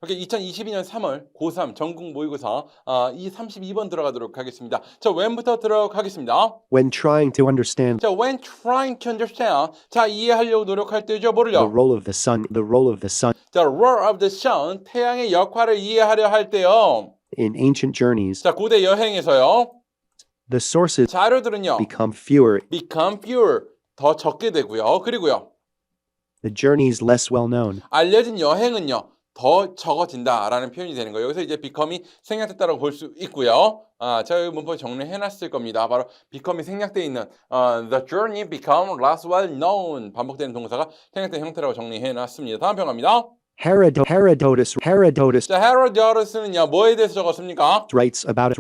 오케이, 2022년 3월 고3 전국 모의고사 이 32번 들어가도록 하겠습니다. 자, when부터 들어가겠습니다. When trying to understand 자, when trying to understand. 자, 이해하려고 노력할 때죠. the 뭐를요? role of the sun, The role of the sun. 태양의 역할을 이해하려 할 때요. in ancient journeys, 자, 고대 여행에서요. the sources 자료들은요. become fewer, become fewer. 더 적게 되고요. 그리고요. the journeys less well known. 알려진 여행은요. 더 적어진다라는 표현이 되는 거예요. 여기서 이제 become이 생략됐다고 볼 수 있고요. 제가 문법 정리해놨을 겁니다. 바로 become이 생략되어 있는 the journey become less well known 반복되는 동사가 생략된 형태라고 정리해놨습니다. 다음 편 갑니다. Herodotus 자, 헤로도투스는요 뭐에 대해서 적었습니까? writes about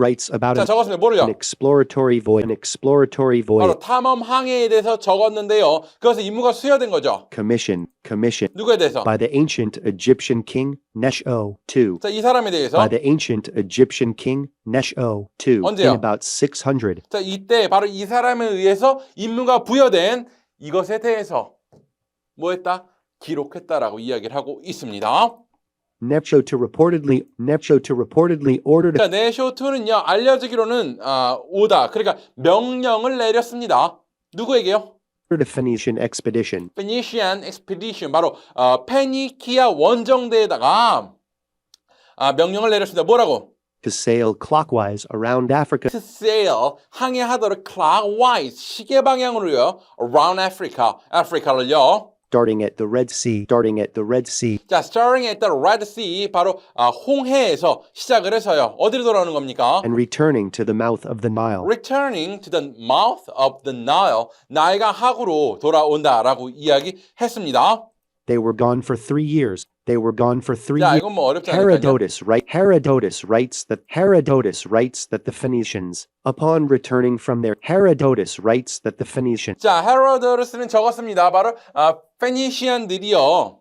자, 적었습니다. 뭐를요? an exploratory voyage, 바로 탐험 항해에 대해서 적었는데요. 그것은 임무가 수여된 거죠. commission 누구에 대해서? by the ancient Egyptian king Necho II. 자, 이 사람에 대해서. By the ancient Egyptian king Necho II 언제요? in about 600. 자, 이때 바로 이 사람에 의해서 임무가 부여된 이것에 대해서 뭐 했다? 기록했다라고 이야기를 하고 있습니다. Necho II reportedly ordered 자, 네쇼2는요 알려지기로는 오다. 그러니까 명령을 내렸습니다. 누구에게요? a Phoenician expedition Phoenician expedition. 바로 페니키아 원정대에다가 명령을 내렸습니다. 뭐라고? to sail clockwise around Africa To sail 항해하도록 clockwise 시계 방향으로요. Around Africa. 아프리카를요. starting at the Red Sea. 자, starting at the Red Sea 바로 홍해에서 시작을 해서요. 어디로 돌아오는 겁니까? and returning to the mouth of the Nile. Returning to the mouth of the Nile. 나일강 하구로 돌아온다라고 이야기했습니다. They were gone for 3 years. 자, 이건 뭐 어렵지 않을까요? Herodotus writes that the Phoenicians, upon returning from their 자, 헤로도투스는 적었습니다. 바로 페니시안들이요.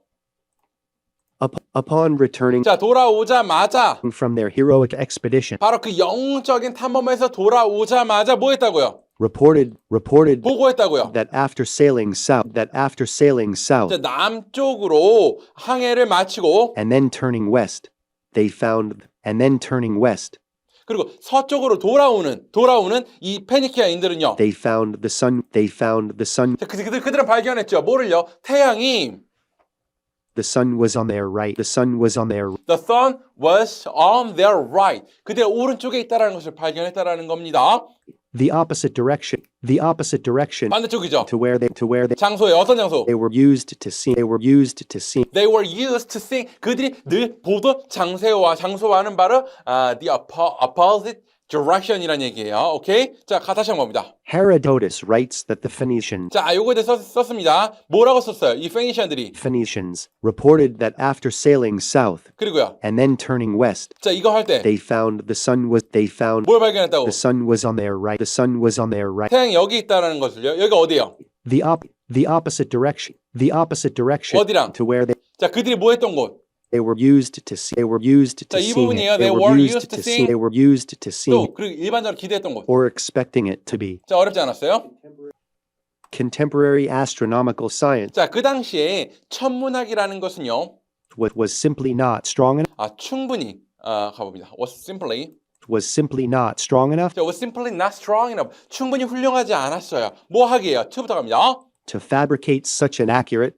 upon returning 자, 돌아오자마자 from their heroic expedition, 바로 그 영적인 탐험에서 돌아오자마자 뭐 했다고요? reported 보고했다고요. that after sailing south, 자, 남쪽으로 항해를 마치고 and then turning west, 그리고 서쪽으로 돌아오는 이 페니키아인들은요. they found the sun. 자, 그들은 발견했죠. 뭐를요? 태양이 The sun was on their right. The sun was on their right. 그들의 오른쪽에 있다라는 것을 발견했다라는 겁니다. The opposite direction. 반대쪽이죠. To where they 장소에 어떤 장소? they were used to see. They were used to see. 그들이 늘 보던 장소와는 바로 the opposite direction이라는 얘기예요. 오케이? 자, 다시 한번 봅니다. Herodotus writes that the Phoenicians. 자, 요거에 대해서 썼습니다. 뭐라고 썼어요? 이 Phoenicians reported that after sailing south 그리고요. and then turning west, 자, 이거 할 때 they found 뭘 발견했다고? the sun was on their right. 태양이 여기 있다라는 것을요. 여기가 어디예요? The opposite direction. 어디랑? To where 자, 그들이 뭐 했던 곳? they were used to see. 자, 이 부분이에요. They were used to see. They were used to see. 또 그리고 일반적으로 기대했던 곳. Or expecting it to be. 자, 어렵지 않았어요? Contemporary astronomical science 자, 그 당시에 천문학이라는 것은요. was simply not strong enough. 충분히 가봅니다. Was simply not strong enough 자, was simply not strong enough. 충분히 훌륭하지 않았어요. 뭐 하기예요? 2부터 갑니다. to fabricate such an accurate,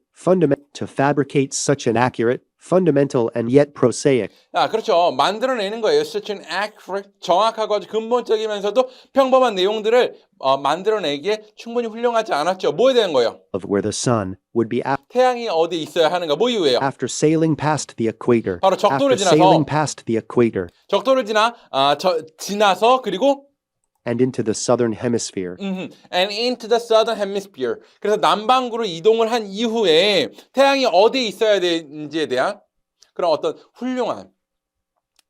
fundamental and yet prosaic. 그렇죠. 만들어내는 거예요. Such an accurate, 정확하고 아주 근본적이면서도 평범한 내용들을 만들어내기에 충분히 훌륭하지 않았죠. 뭐에 대한 거예요? Of where the sun would be 태양이 어디 있어야 하는가? 뭐 이유예요? after sailing past the equator. 바로 적도를 지나서 적도를 지나서 그리고 and into the southern hemisphere. And into the southern hemisphere. 그래서 남반구로 이동을 한 이후에 태양이 어디에 있어야 되는지에 대한 그런 어떤 훌륭한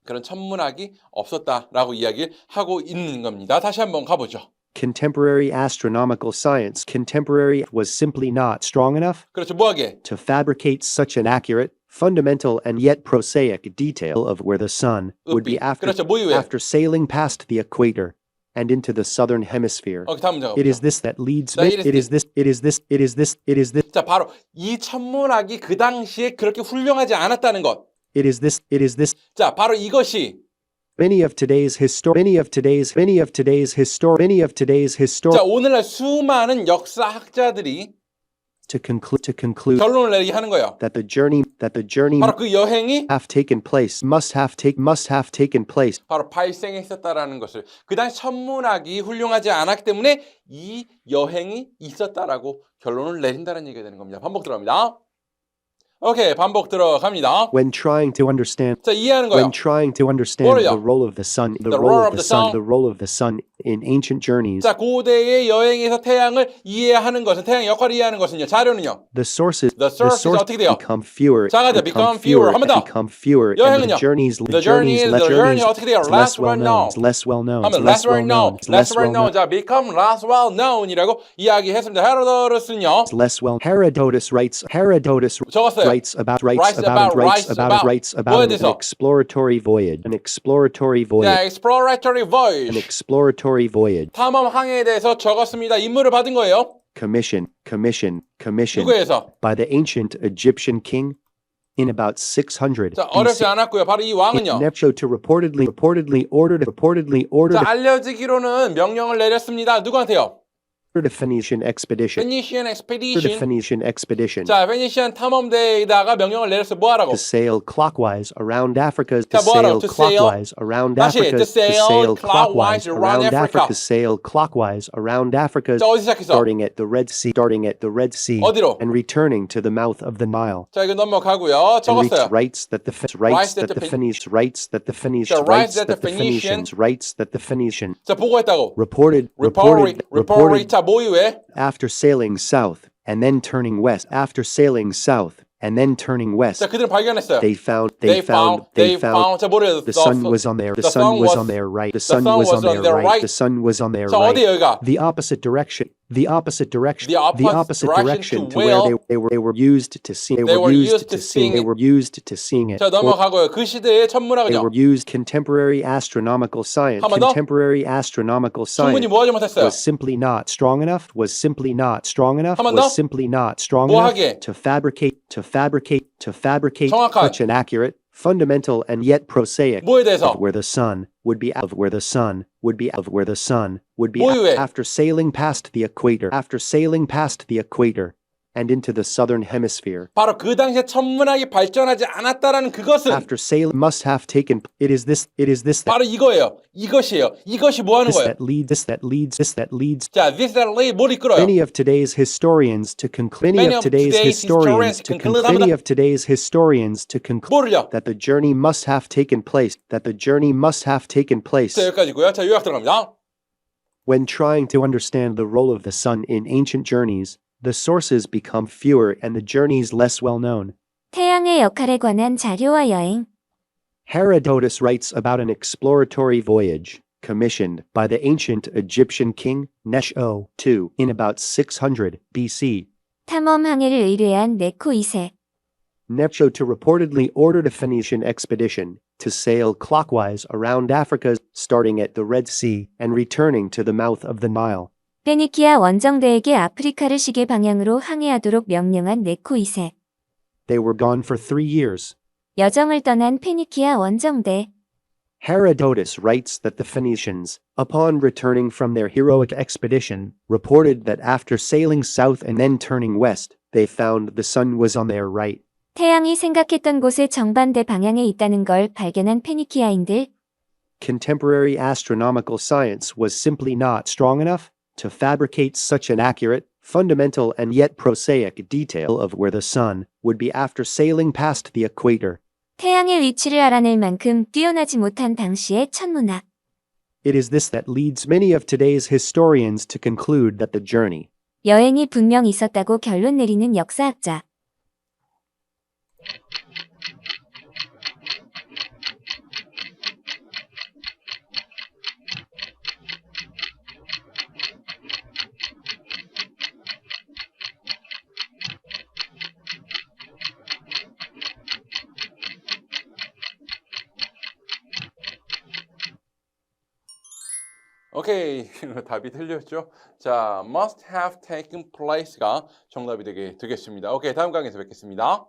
그런 천문학이 없었다라고 이야기를 하고 있는 겁니다. 다시 한번 가보죠. Contemporary astronomical science. Contemporary was simply not strong enough. 그렇죠. 뭐하게? To fabricate such an accurate, fundamental and yet prosaic detail of where the sun would be 그렇죠. 뭐 이유에? after sailing past the equator. And into the southern hemisphere. 다음 문제 It is this that leads 자, me. It is this. 자, 바로 이 천문학이 그 당시에 그렇게 훌륭하지 않았다는 것. It is this 자, 바로 이것이 many of today's 자, 오늘날 수많은 역사학자들이 to conclude 결론을 내리게 하는 거예요. that the journey 바로 그 여행이 must have taken place 바로 발생했었다라는 것을 그 당시 천문학이 훌륭하지 않았기 때문에 이 여행이 있었다라고 결론을 내린다는 얘기가 되는 겁니다. 반복 들어갑니다. 오케이, 반복 들어갑니다. when trying to understand 자, 이해하는 거예요. 뭐를요? the role of the sun The role of the sun. in ancient journeys. 자, 고대의 여행에서 태양을 이해하는 것은 태양의 역할을 이해하는 것은요. 자료는요. The sources 어떻게 돼요? become fewer. 작아져, become fewer. 한 번 더. become fewer. 여행은요. And the journeys 어떻게 돼요? less well known. less well known. 하면 less well known. 자, become less well known이라고 이야기했습니다. 헤로도트스는요. Herodotus 적었어요. writes about an exploratory voyage. 자, exploratory voyage. 탐험 항해에 대해서 적었습니다. 임무를 받은 거예요. Commission 누구에서? by the ancient Egyptian king in about 600 자, 어렵지 않았고요. 바로 이 왕은요. Necho to reportedly ordered 자, 알려지기로는 명령을 내렸습니다. 누구한테요? the Phoenician expedition. 자, 페니시안 탐험대에다가 명령을 내렸어. 뭐 하라고? To sail clockwise around Africa. 자, 뭐 하라고? To sail clockwise around Africa. To sail clockwise around Africa. 자, 어디 시작했어? Starting at the Red Sea. 어디로? And returning to the mouth of the Nile. 자, 이거 넘어가고요. 적었어요. Writes that the Phoenicians. 자, 보고했다고. Reported. 자, 뭐 이후에? After sailing south and then turning west. 자, 그들은 발견했어요. They found. 자, 뭐래요? The sun was on their right. The sun was on their 자, 어디 right. 여기가? The opposite direction to where where they were used to seeing. they were used to seeing it. 자, 넘어가고요. 그 시대의 They 천문학은요. were used contemporary astronomical science. 한 번 더? 충분히 뭐 하지 못했어요? Was simply not strong enough. 한 번 더? 뭐 하게? To fabricate 정확한. such an accurate, fundamental, and yet prosaic 뭐에 대해서? of where the sun would be 뭐 이후에? after sailing past the equator and into the southern hemisphere. 바로 그 당시에 천문학이 발전하지 않았다라는 그것은 After sailing must have taken. It is this 바로 이거예요. 이것이에요. 이것이 뭐 하는 거예요? that leads. 자, this that lead 뭘 이끌어요? Many of today's historians to conclude Many of today's historians to conclude 뭐를요? that the journey must have taken place. 자, 여기까지고요. 자, 요약 들어갑니다. When trying to understand the role of the sun in ancient journeys, the sources become fewer and the journeys less well known. 태양의 역할에 관한 자료와 여행. Herodotus writes about an exploratory voyage commissioned by the ancient Egyptian king Necho II in about 600 BC. 탐험 항해를 의뢰한 네코 2세. Necho to reportedly ordered a Phoenician expedition to sail clockwise around Africa, starting at the Red Sea and returning to the mouth of the Nile. 페니키아 원정대에게 아프리카를 시계 방향으로 항해하도록 명령한 네코 2세. They were gone for 3 years. 여정을 떠난 페니키아 원정대. Herodotus writes that the Phoenicians, upon returning from their heroic expedition, reported that after sailing south and then turning west, they found the sun was on their right. 태양이 생각했던 곳의 정반대 방향에 있다는 걸 발견한 페니키아인들. Contemporary astronomical science was simply not strong enough to fabricate such an accurate, fundamental, and yet prosaic detail of where the sun would be after sailing past the equator. 태양의 위치를 알아낼 만큼 뛰어나지 못한 당시의 천문학. It is this that leads many of today's historians to conclude that the journey 여행이 분명 있었다고 결론 내리는 역사학자. 오케이, 답이 틀렸죠? 자, must have taken place가 정답이 되겠습니다. 오케이, 다음 강의에서 뵙겠습니다.